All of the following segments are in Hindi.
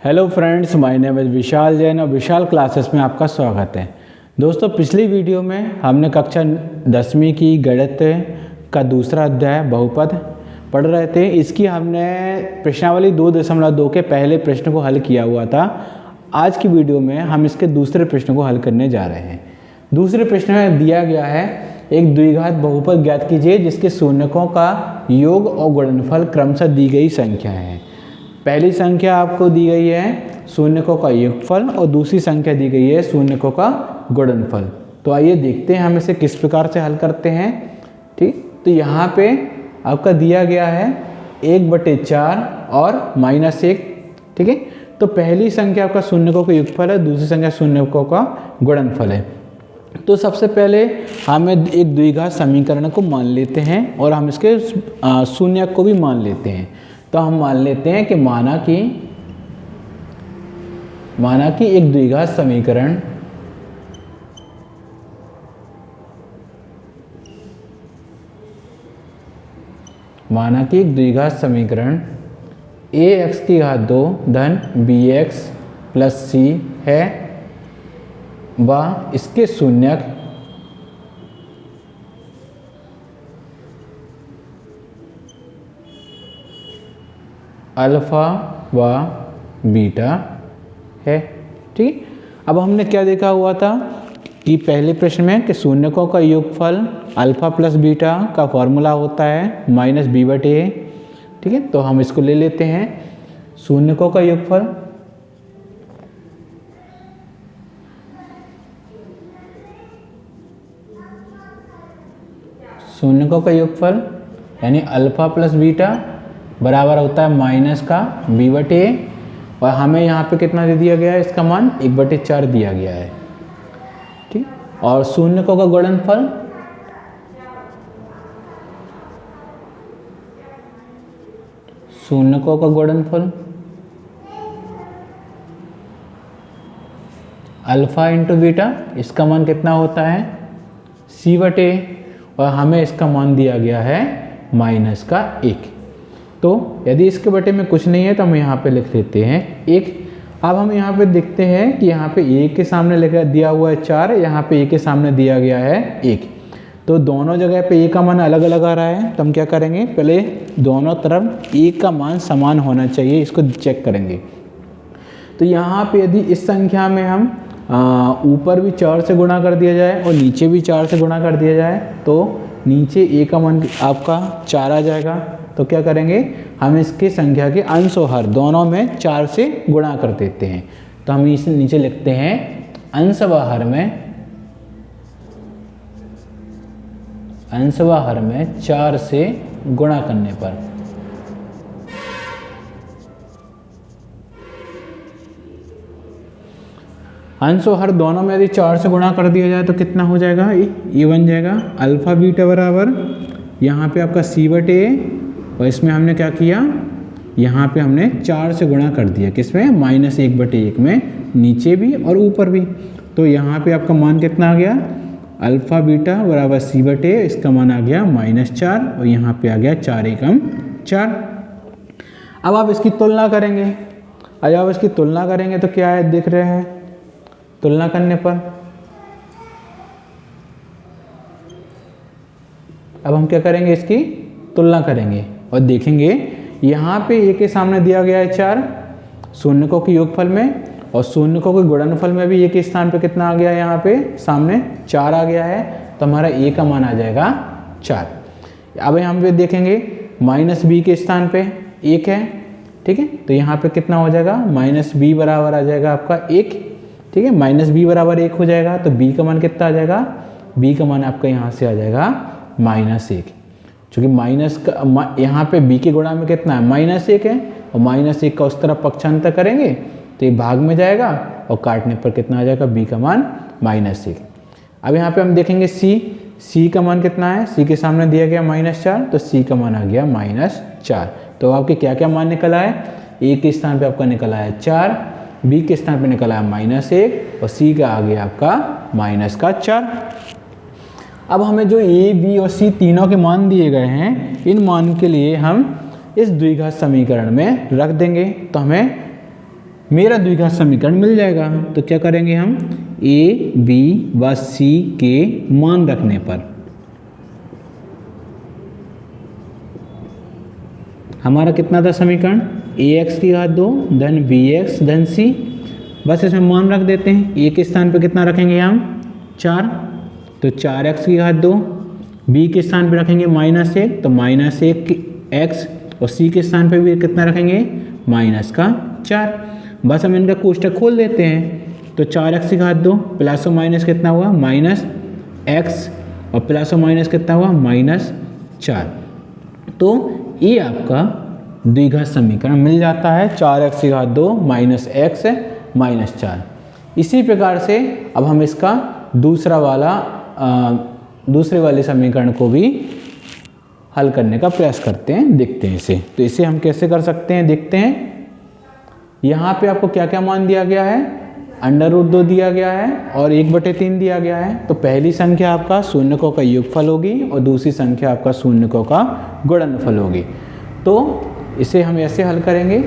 Hello friends, my name is Vishal Jain और विशाल क्लासेस में आपका स्वागत है। दोस्तों, पिछली वीडियो में हमने कक्षा 10वीं की गणित का दूसरा अध्याय बहुपद पढ़ रहे थे। इसकी हमने प्रश्नावली 2.2 के पहले प्रश्न को हल किया हुआ था। आज की वीडियो में हम इसके दूसरे प्रश्न को हल करने जा रहे हैं। दूसरे प्रश्न में दिया गया है, एक द्विघात बहुपद ज्ञात कीजिए जिसके शून्यकों का योग और गुणनफल क्रमशः दी गई संख्या है। पहली संख्या आपको दी गई है शून्यकों का योगफल और दूसरी संख्या दी गई है शून्यकों का गुणनफल। तो आइए देखते हैं हम इसे किस प्रकार से हल करते हैं। ठीक, तो यहाँ पे आपका दिया गया है 1/4 और -1। ठीक है, तो पहली संख्या आपका शून्यकों का योगफल है, दूसरी संख्या शून्यकों का गुणनफल है। तो सबसे पहले हम एक द्विघात समीकरण को मान लेते हैं और हम इसके शून्यक को भी मान लेते हैं। तो हम मान लेते हैं कि माना कि एक द्विघात समीकरण ax2 धन bx प्लस c है व इसके शून्यक अल्फा व बीटा है। ठीक, अब हमने क्या देखा हुआ था कि पहले प्रश्न में कि शून्यकों का योगफल अल्फा प्लस बीटा का फॉर्मूला होता है -b/a। ठीक है, तो हम इसको ले लेते हैं। शून्यकों का योगफल यानी अल्फा प्लस बीटा बराबर होता है -b/a और हमें यहाँ पे कितना दे दिया गया है, इसका मान 1/4 दिया गया है। ठीक, और शून्यकों का गुणनफल अल्फा इंटू बीटा, इसका मान कितना होता है c/a और हमें इसका मान दिया गया है -1। तो यदि इसके बटे में कुछ नहीं है तो हम यहाँ पे लिख लेते हैं 1। अब हम यहाँ पे देखते हैं कि यहाँ पे a के सामने दिया हुआ है 4, यहाँ पे a के सामने दिया गया है 1। तो दोनों जगह पे a का मान अलग अलग आ रहा है। तो हम क्या करेंगे, पहले दोनों तरफ a का मान समान होना चाहिए, इसको चेक करेंगे। तो यहाँ पे यदि इस संख्या में हम ऊपर भी 4 से गुणा कर दिया जाए और नीचे भी 4 से गुणा कर दिया जाए तो नीचे a का मान आपका 4 आ जाएगा। तो क्या करेंगे, हम इसके संख्या के अंश और हर दोनों में 4 से गुणा कर देते हैं। तो हम इसे नीचे लिखते हैं अंश व हर में 4 से गुणा करने पर अंश और हर दोनों में यदि 4 से गुणा कर दिया जाए तो कितना हो जाएगा, ये बन जाएगा अल्फा बीटा बराबर यहाँ पे आपका c/a और इसमें हमने क्या किया, यहाँ पे हमने 4 से गुणा कर दिया, किसमें -1/1 में, नीचे भी और ऊपर भी। तो यहाँ पे आपका मान कितना आ गया, अल्फा बीटा बराबर c/a, इसका मान आ गया -4 और यहाँ पे आ गया 4 एकम 4। अब आप इसकी तुलना करेंगे तो क्या है, देख रहे हैं, तुलना करने पर अब हम क्या करेंगे, इसकी तुलना करेंगे और देखेंगे यहाँ पे a के सामने दिया गया है 4 शून्यकों के योगफल में और शून्यकों के गुणनफल में भी a के स्थान पे कितना आ गया है, यहाँ पे सामने 4 आ गया है। तो हमारा a का मान आ जाएगा 4। अब यहाँ पे देखेंगे -b के स्थान पे 1 है। ठीक है, तो यहाँ पे कितना हो जाएगा, -b बराबर आ जाएगा आपका 1। ठीक है, -b बराबर 1 हो जाएगा तो b का मान कितना आ जाएगा, b का मान आपका यहाँ से आ जाएगा -1। चूँकि माइनस का यहाँ पे b के गुणा में कितना है, -1 है और -1 का उस तरफ पक्षांतर करेंगे तो ये भाग में जाएगा और काटने पर कितना आ जाएगा, b का मान -1। अब यहाँ पे हम देखेंगे c का मान कितना है, c के सामने दिया गया -4 तो c का मान आ गया -4। तो आपके क्या क्या मान निकल आए, a के स्थान पे आपका निकल आया 4, b के स्थान पे निकल आया -1 और c का आ गया आपका -4। अब हमें जो a, b और c तीनों के मान दिए गए हैं, इन मान के लिए हम इस द्विघात समीकरण में रख देंगे। तो हमें मेरा द्विघात समीकरण मिल जाएगा। तो क्या करेंगे हम, ए बी व सी के मान रखने पर हमारा कितना था समीकरण, ए एक्स की घात 2 धन बी एक्स धन सी। बस इसमें मान रख देते हैं। ए के स्थान पे कितना रखेंगे हम, 4, तो 4x की घात 2, बी के स्थान पे रखेंगे -1 तो -1x, और सी के स्थान पे भी कितना रखेंगे, -4। बस हम इनका कोष्टक खोल देते हैं। तो 4x की घात 2 प्लस और माइनस कितना हुआ, -x, और प्लस और माइनस कितना हुआ, -4। तो ये आपका द्विघात समीकरण मिल जाता है, 4x की घात 2 -x -4। इसी प्रकार से अब हम इसका दूसरे वाले समीकरण को भी हल करने का प्रयास करते हैं, देखते हैं इसे। तो इसे हम कैसे कर सकते हैं, देखते हैं। यहाँ पे आपको क्या क्या मान दिया गया है, √2 दिया गया है और 1/3 दिया गया है। तो पहली संख्या आपका शून्यकों का योगफल होगी और दूसरी संख्या आपका शून्यकों का गुणनफल होगी। तो इसे हम ऐसे हल करेंगे।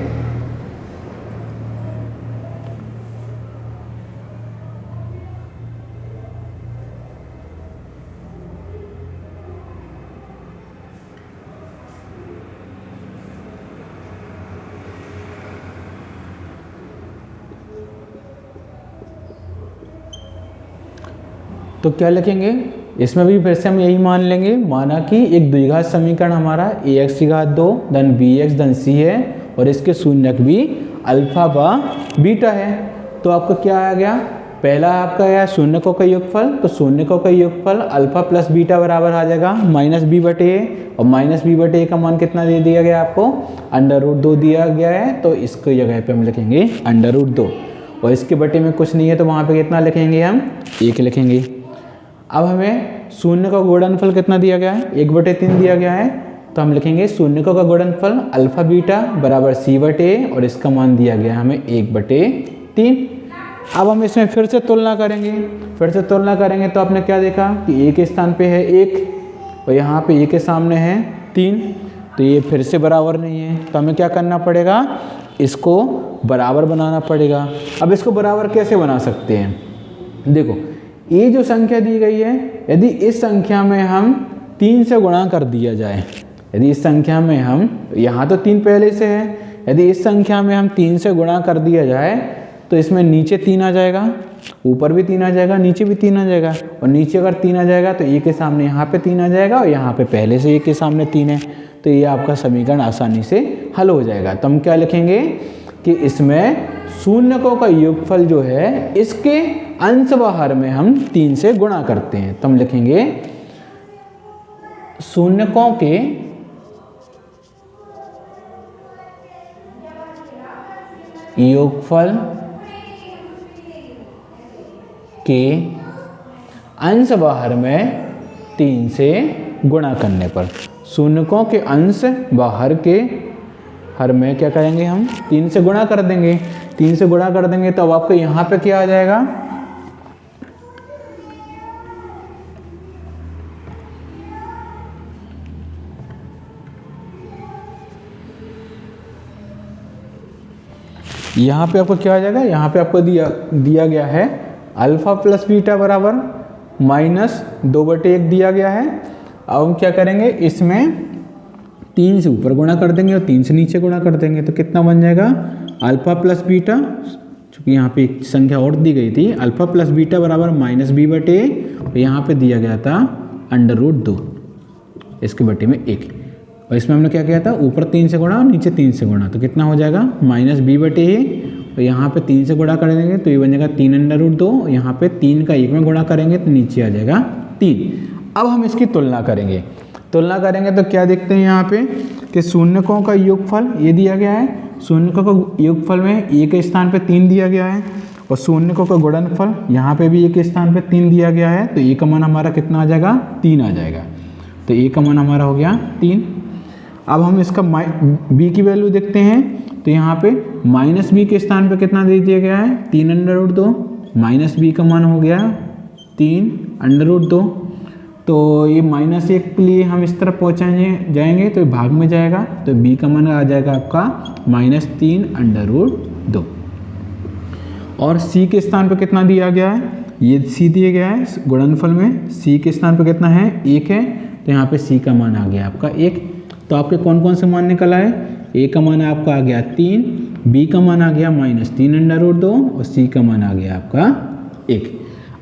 तो क्या लिखेंगे, इसमें भी फिर से हम यही मान लेंगे, माना कि एक द्विघात समीकरण हमारा ए एक्स की घात 2 धन बी एक्स धन सी है और इसके शून्यक भी अल्फा व बीटा है। तो आपका क्या आ गया, पहला आपका आया शून्यकों का योगफल। तो शून्यकों का योगफल अल्फा प्लस बीटा बराबर आ जाएगा -b/a, और -b/a का मान कितना दे दिया गया आपको, √2 दिया गया है। तो इसकी जगह पे हम लिखेंगे √2, और इसके बटे में कुछ नहीं है तो वहाँ पे कितना लिखेंगे हम, 1 लिखेंगे। अब हमें शून्य का गुणनफल कितना दिया गया है, 1/3 दिया गया है। तो हम लिखेंगे शून्यकों का गुणनफल अल्फा बीटा बराबर c/a, और इसका मान दिया गया है हमें 1/3। अब हम इसमें फिर से तुलना करेंगे। तो आपने क्या देखा कि a के स्थान पे है 1 और यहाँ पे a के सामने है 3, तो ये फिर से बराबर नहीं है। तो हमें क्या करना पड़ेगा, इसको बराबर बनाना पड़ेगा। अब इसको बराबर कैसे बना सकते हैं, देखो ये जो संख्या दी गई है, यदि इस संख्या में हम 3 से गुणा कर दिया जाए, यदि इस संख्या में हम, यहाँ तो 3 पहले से है, यदि इस संख्या में हम 3 से गुणा कर दिया जाए तो इसमें नीचे 3 आ जाएगा, ऊपर भी 3 आ जाएगा, नीचे भी 3 आ जाएगा। और नीचे अगर 3 आ जाएगा तो ए के सामने यहाँ पे 3 आ जाएगा और यहाँ पे पहले से ए के सामने 3 है। तो ये आपका समीकरण आसानी से हल हो जाएगा। तो हम क्या लिखेंगे कि इसमें शून्यकों का योगफल जो है इसके अंश व हर में हम 3 से गुणा करते हैं। तो हम लिखेंगे शून्यकों के योगफल के अंश व हर में 3 से गुणा करने पर, शून्यकों के अंश व हर में क्या करेंगे हम, 3 से गुणा कर देंगे। 3 से गुणा कर देंगे तो अब आपको यहाँ पे क्या आ जाएगा, यहाँ पे आपको क्या आ जाएगा, यहाँ पे आपको दिया गया है अल्फा प्लस बीटा बराबर -2/1 दिया गया है। अब हम क्या करेंगे, इसमें 3 से ऊपर गुणा कर देंगे और 3 से नीचे गुणा कर देंगे। तो कितना बन जाएगा, अल्फा प्लस बीटा, चूँकि यहाँ पे एक संख्या और दी गई थी, अल्फा प्लस बीटा बराबर -b/a, और यहाँ पे दिया गया था √2, इसके बटे में 1। और इसमें हमने क्या किया था, ऊपर 3 से गुणा और नीचे 3 से गुणा। तो कितना हो जाएगा, -b/a, और यहाँ पे 3 से गुणा कर देंगे तो ये बन जाएगा 3√2। यहाँ पे 3 का 1 में गुणा करेंगे तो नीचे आ जाएगा 3। अब हम इसकी तुलना करेंगे तो क्या देखते हैं यहाँ पे कि शून्यकों का योगफल ये दिया गया है, शून्यकों का योगफल में ए के स्थान पे 3 दिया गया है, और शून्यकों का गुणनफल यहाँ पे भी ए के स्थान पे 3 दिया गया है। तो ए का मान हमारा कितना आ जाएगा, 3 आ जाएगा। तो ए का मान हमारा हो गया 3। अब हम इसका b की वैल्यू देखते हैं। तो यहाँ पे -b के स्थान पे कितना दे दिया गया है, 3√2, -b का मान हो गया 3√2। तो ये -1 के लिए हम इस तरफ पहुँचाएंगे जाएंगे तो भाग में जाएगा, तो b का मान आ जाएगा आपका -3√2। और c के स्थान पे कितना दिया गया है, ये c दिया गया है गुणनफल में, c के स्थान पे कितना है 1 है, तो यहाँ पे c का मान आ गया आपका 1। तो आपके कौन कौन से मान निकल आए, a का मान आपका आ गया 3, b का मान आ गया -3/2 और c का मान आ गया आपका 1।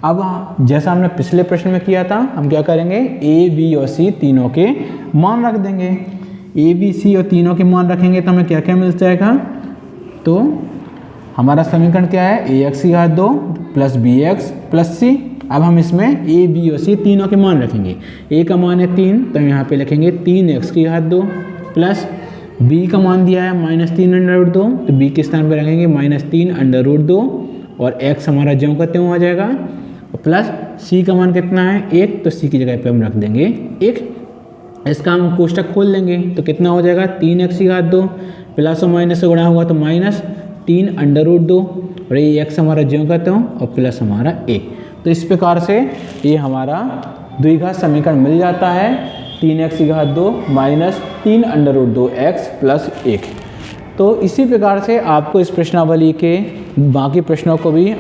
अब जैसा हमने पिछले प्रश्न में किया था, हम क्या करेंगे a, b और c तीनों के मान रख देंगे। a, b, c और तीनों के मान रखेंगे तो हमें क्या क्या मिल जाएगा, तो हमारा समीकरण क्या है ax² plus bx plus c। अब हम इसमें a, b और c तीनों के मान रखेंगे। a का मान है 3, तो यहाँ पे लिखेंगे 3x² प्लस b का मान दिया है -3/2, तो b के स्थान पे रखेंगे -3/2 और x हमारा ज्यों का त्यों आ जाएगा, प्लस c का मान कितना है 1, तो c की जगह पे हम रख देंगे 1। इसका हम कोष्टक खोल लेंगे तो कितना हो जाएगा 3x² प्लस और माइनस से गुणा होगा तो -3/2 और ये x हमारा ज्यों का त्यों और प्लस हमारा a। तो इस प्रकार से ये हमारा द्विघात समीकरण मिल जाता है 3x² -3/2x प्लस 1। तो इसी प्रकार से आपको इस प्रश्नावली के बाकी प्रश्नों को भी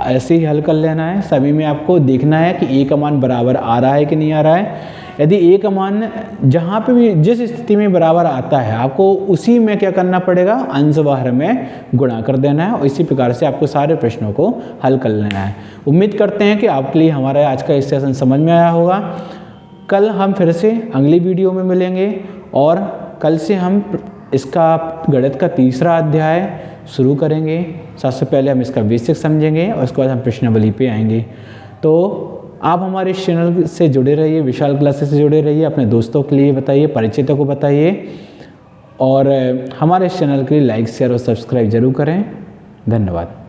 ऐसे ही हल कर लेना है। सभी में आपको देखना है कि a का मान बराबर आ रहा है कि नहीं आ रहा है। यदि a का मान जहाँ पे भी जिस स्थिति में बराबर आता है आपको उसी में क्या करना पड़ेगा, अंश बाहर में गुणा कर देना है और इसी प्रकार से आपको सारे प्रश्नों को हल कर लेना है। उम्मीद करते हैं कि आपके लिए हमारा आज का सेशन समझ में आया होगा। कल हम फिर से अगली वीडियो में मिलेंगे और कल से हम इसका गणित का तीसरा अध्याय शुरू करेंगे। सबसे पहले हम इसका बेसिक समझेंगे और उसके बाद हम प्रश्नावली पे आएंगे। तो आप हमारे इस चैनल से जुड़े रहिए, विशाल क्लासेस से जुड़े रहिए, अपने दोस्तों के लिए बताइए, परिचितों को बताइए और हमारे इस चैनल के लिए लाइक शेयर और सब्सक्राइब जरूर करें। धन्यवाद।